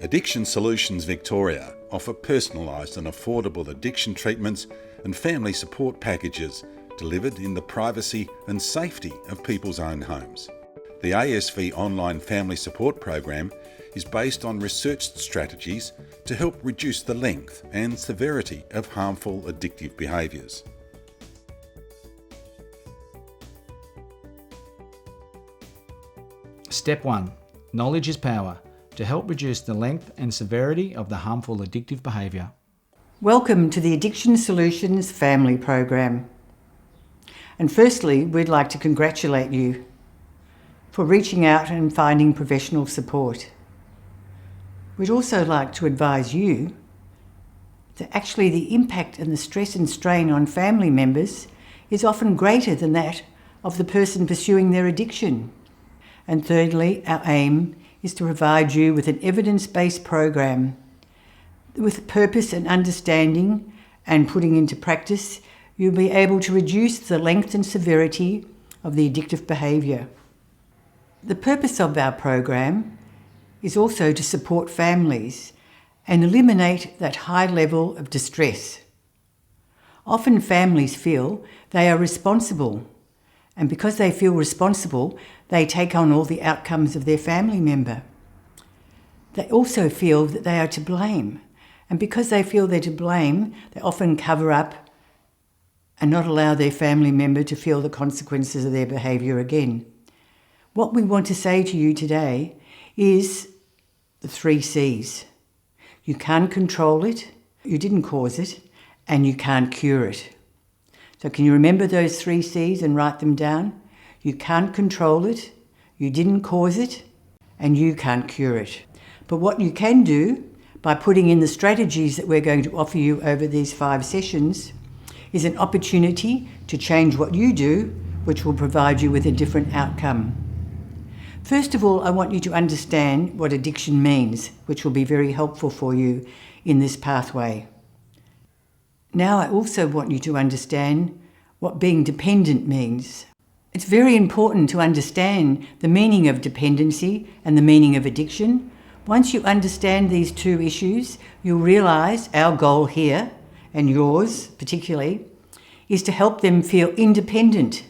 Addiction Solutions Victoria offer personalised and affordable addiction treatments and family support packages delivered in the privacy and safety of people's own homes. The ASV Online Family Support Program is based on researched strategies to help reduce the length and severity of harmful addictive behaviours. Step 1. Knowledge is power, to help reduce the length and severity of the harmful addictive behaviour. Welcome to the Addiction Solutions Family Program. And firstly, we'd like to congratulate you for reaching out and finding professional support. We'd also like to advise you that actually the impact and the stress and strain on family members is often greater than that of the person pursuing their addiction. And thirdly, our aim is to provide you with an evidence-based program with purpose and understanding, and putting into practice, you'll be able to reduce the length and severity of the addictive behaviour. The purpose of our program is also to support families and eliminate that high level of distress. Often families feel they are responsible, and because they feel responsible, they take on all the outcomes of their family member. They also feel that they are to blame, and because they feel they're to blame, they often cover up and not allow their family member to feel the consequences of their behaviour again. What we want to say to you today is the 3 C's. You can't control it, you didn't cause it, and you can't cure it. So can you remember those 3 C's and write them down? You can't control it, you didn't cause it, and you can't cure it. But what you can do by putting in the strategies that we're going to offer you over these 5 sessions is an opportunity to change what you do, which will provide you with a different outcome. First of all, I want you to understand what addiction means, which will be very helpful for you in this pathway. Now I also want you to understand what being dependent means. It's very important to understand the meaning of dependency and the meaning of addiction. Once you understand these 2 issues, you'll realise our goal here, and yours particularly, is to help them feel independent.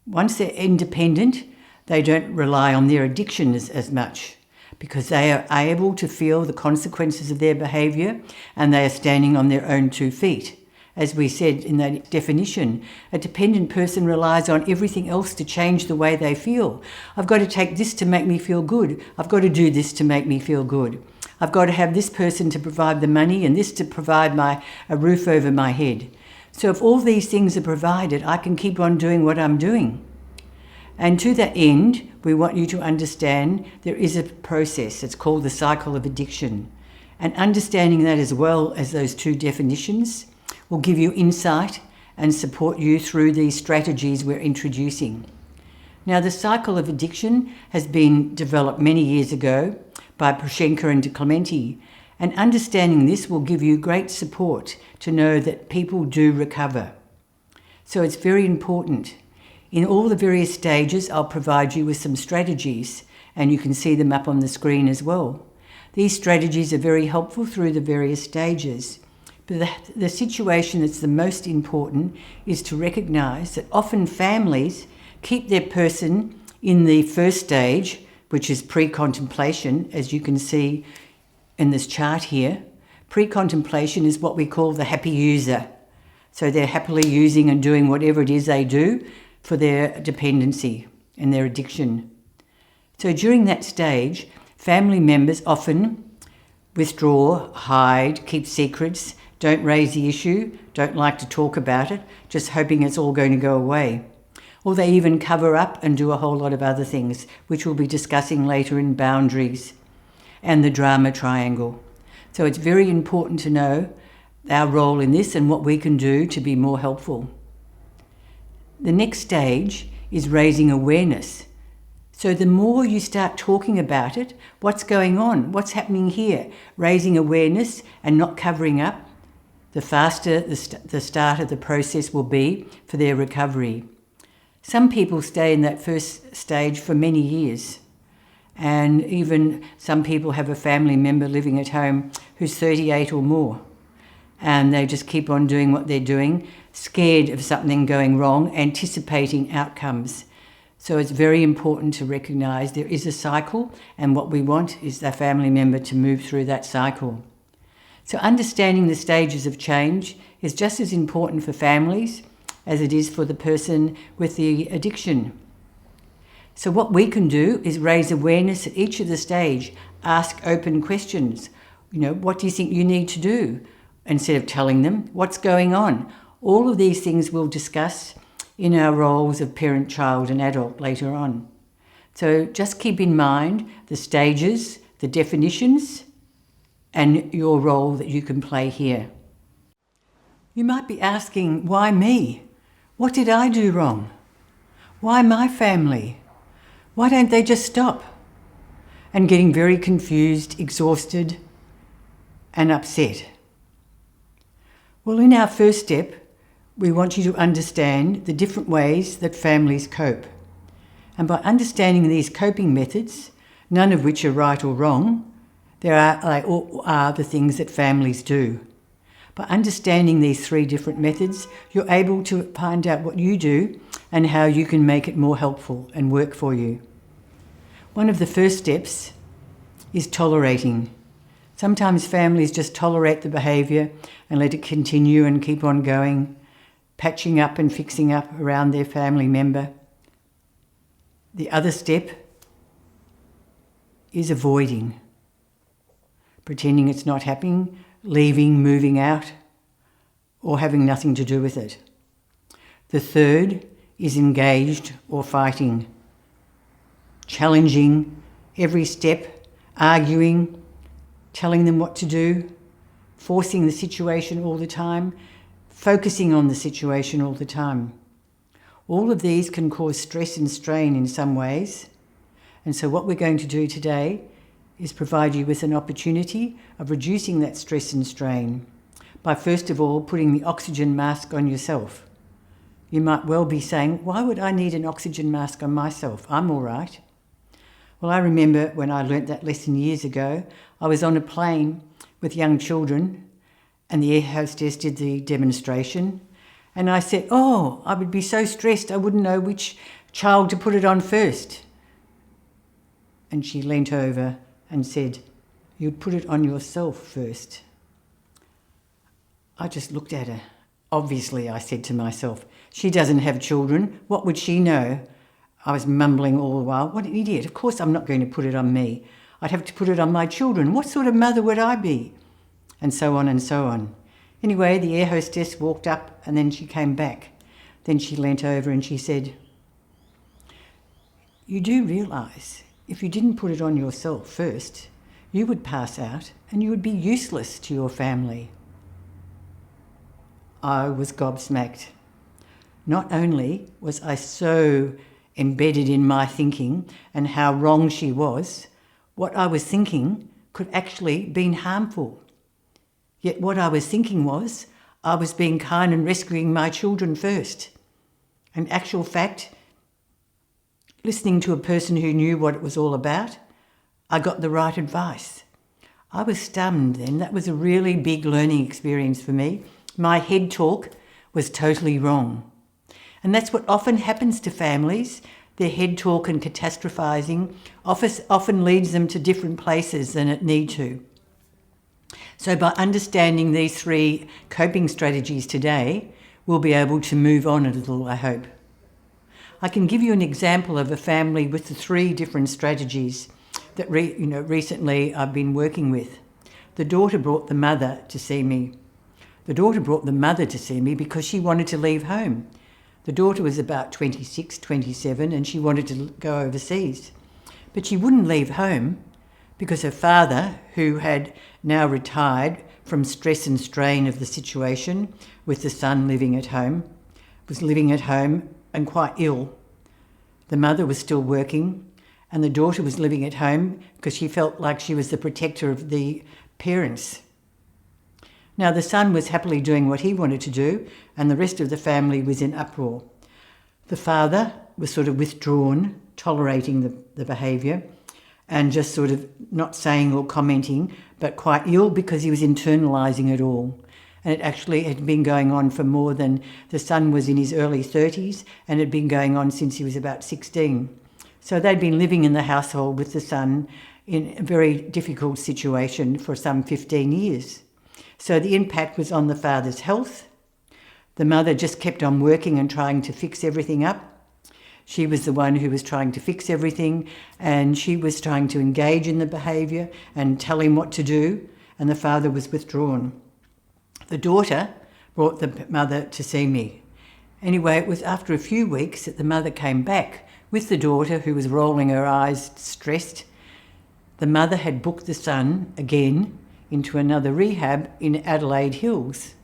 Once they're independent, they don't rely on their addiction as much, because they are able to feel the consequences of their behaviour and they are standing on their own 2 feet. As we said in that definition, a dependent person relies on everything else to change the way they feel. I've got to take this to make me feel good. I've got to do this to make me feel good. I've got to have this person to provide the money and this to provide a roof over my head. So if all these things are provided, I can keep on doing what I'm doing. And to that end, we want you to understand there is a process. It's called the cycle of addiction. And understanding that as well as those 2 definitions will give you insight and support you through these strategies we're introducing. Now, the cycle of addiction has been developed many years ago by Proshenka and De Clementi, and understanding this will give you great support to know that people do recover. So it's very important. In all the various stages, I'll provide you with some strategies, and you can see them up on the screen as well. These strategies are very helpful through the various stages. But the situation that's the most important is to recognise that often families keep their person in the first stage, which is pre-contemplation, as you can see in this chart here. Pre-contemplation is what we call the happy user. So they're happily using and doing whatever it is they do for their dependency and their addiction. So during that stage, family members often withdraw, hide, keep secrets, don't raise the issue, don't like to talk about it, just hoping it's all going to go away. Or they even cover up and do a whole lot of other things, which we'll be discussing later in boundaries and the drama triangle. So it's very important to know our role in this and what we can do to be more helpful. The next stage is raising awareness. So the more you start talking about it, what's going on, what's happening here, raising awareness and not covering up, the faster the start of the process will be for their recovery. Some people stay in that first stage for many years, And even some people have a family member living at home who's 38 or more. And they just keep on doing what they're doing, scared of something going wrong, anticipating outcomes. So it's very important to recognise there is a cycle, and what we want is the family member to move through that cycle. So understanding the stages of change is just as important for families as it is for the person with the addiction. So what we can do is raise awareness at each of the stage, ask open questions. What do you think you need to do? Instead of telling them what's going on. All of these things we'll discuss in our roles of parent, child and adult later on. So just keep in mind the stages, the definitions, and your role that you can play here. You might be asking, why me? What did I do wrong? Why my family? Why don't they just stop? And getting very confused, exhausted, and upset. Well, in our first step, we want you to understand the different ways that families cope. And by understanding these coping methods, none of which are right or wrong, they all are the things that families do. By understanding these three different methods, you're able to find out what you do and how you can make it more helpful and work for you. One of the first steps is tolerating. Sometimes families just tolerate the behaviour and let it continue and keep on going, patching up and fixing up around their family member. The other step is avoiding, pretending it's not happening, leaving, moving out, or having nothing to do with it. The third is engaged or fighting, challenging every step, arguing, telling them what to do, forcing the situation all the time, focusing on the situation all the time. All of these can cause stress and strain in some ways. And so what we're going to do today is provide you with an opportunity of reducing that stress and strain by first of all putting the oxygen mask on yourself. You might well be saying, why would I need an oxygen mask on myself? I'm all right. Well, I remember when I learnt that lesson years ago, I was on a plane with young children and the air hostess did the demonstration. And I said, I would be so stressed I wouldn't know which child to put it on first. And she leant over and said, you'd put it on yourself first. I just looked at her. Obviously, I said to myself, she doesn't have children. What would she know? I was mumbling all the while. What an idiot. Of course I'm not going to put it on me. I'd have to put it on my children. What sort of mother would I be? And so on and so on. Anyway, the air hostess walked up and then she came back. Then she leant over and she said, you do realise if you didn't put it on yourself first, you would pass out and you would be useless to your family. I was gobsmacked. Not only was I so embedded in my thinking and how wrong she was, what I was thinking could actually been harmful. Yet what I was thinking was I was being kind and rescuing my children first. In actual fact, listening to a person who knew what it was all about, I got the right advice. I was stunned then. That was a really big learning experience for me. My head talk was totally wrong. And that's what often happens to families. Their head talk and catastrophising often leads them to different places than it need to. So by understanding these three coping strategies today, we'll be able to move on a little, I hope. I can give you an example of a family with the three different strategies that recently I've been working with. The daughter brought the mother to see me. The daughter brought the mother to see me because she wanted to leave home. The daughter was about 26, 27, and she wanted to go overseas. But she wouldn't leave home because her father, who had now retired from stress and strain of the situation with the son living at home, was living at home and quite ill. The mother was still working and the daughter was living at home because she felt like she was the protector of the parents. Now the son was happily doing what he wanted to do and the rest of the family was in uproar. The father was sort of withdrawn, tolerating the behaviour, and just sort of not saying or commenting, but quite ill because he was internalising it all. And it actually had been going on for more than, the son was in his early 30s and had been going on since he was about 16. So they'd been living in the household with the son in a very difficult situation for some 15 years. So the impact was on the father's health. The mother just kept on working and trying to fix everything up. She was the one who was trying to fix everything, and she was trying to engage in the behaviour and tell him what to do, and the father was withdrawn. The daughter brought the mother to see me. Anyway, it was after a few weeks that the mother came back with the daughter, who was rolling her eyes, stressed. The mother had booked the son again into another rehab in Adelaide Hills.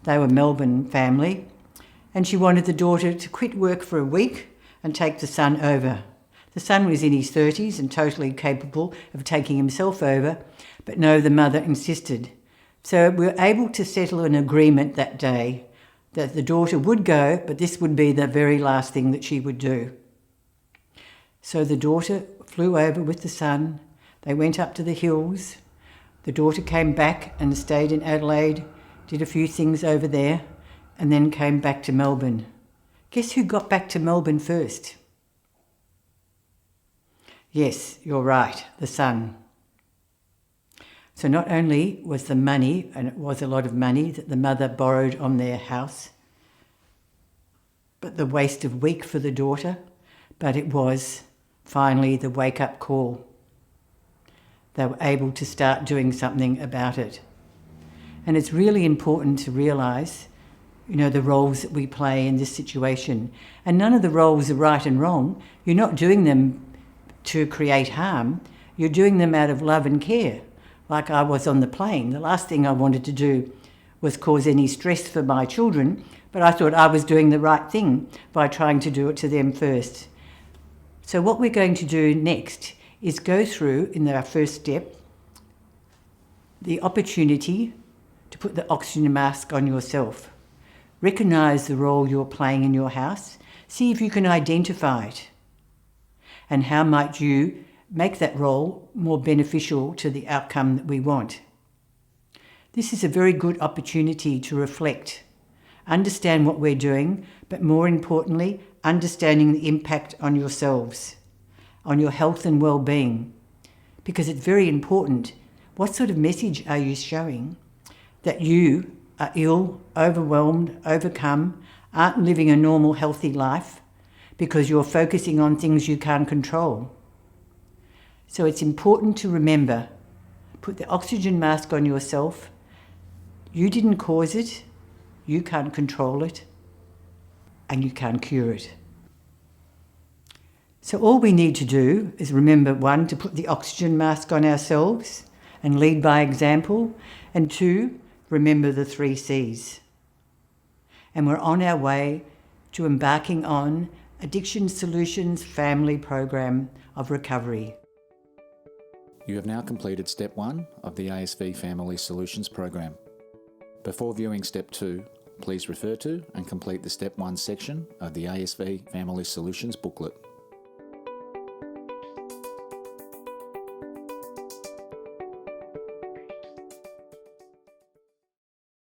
They were a Melbourne family, and she wanted the daughter to quit work for a week and take the son over. The son was in his 30s and totally capable of taking himself over, but no, the mother insisted. So we were able to settle an agreement that day that the daughter would go, but this would be the very last thing that she would do. So the daughter flew over with the son. They went up to the hills. The daughter came back and stayed in Adelaide, did a few things over there, and then came back to Melbourne. Guess who got back to Melbourne first? Yes, you're right, the son. So not only was the money, and it was a lot of money that the mother borrowed on their house, but the waste of week for the daughter, but it was finally the wake-up call. They were able to start doing something about it. And it's really important to realise, the roles that we play in this situation. And none of the roles are right and wrong. You're not doing them to create harm. You're doing them out of love and care. Like I was on the plane. The last thing I wanted to do was cause any stress for my children, but I thought I was doing the right thing by trying to do it to them first. So what we're going to do next is go through, in our first step, the opportunity to put the oxygen mask on yourself. Recognise the role you're playing in your house. See if you can identify it. And how might you make that role more beneficial to the outcome that we want. This is a very good opportunity to reflect, understand what we're doing, but more importantly, understanding the impact on yourselves, on your health and well-being. Because it's very important. What sort of message are you showing? That you are ill, overwhelmed, overcome, aren't living a normal, healthy life because you're focusing on things you can't control. So it's important to remember, put the oxygen mask on yourself. You didn't cause it, you can't control it, and you can't cure it. So all we need to do is remember, 1, to put the oxygen mask on ourselves and lead by example, and 2, remember the 3 C's. And we're on our way to embarking on Addiction Solutions Family Program of Recovery. You have now completed Step 1 of the ASV Family Solutions Program. Before viewing Step 2, please refer to and complete the Step 1 section of the ASV Family Solutions booklet.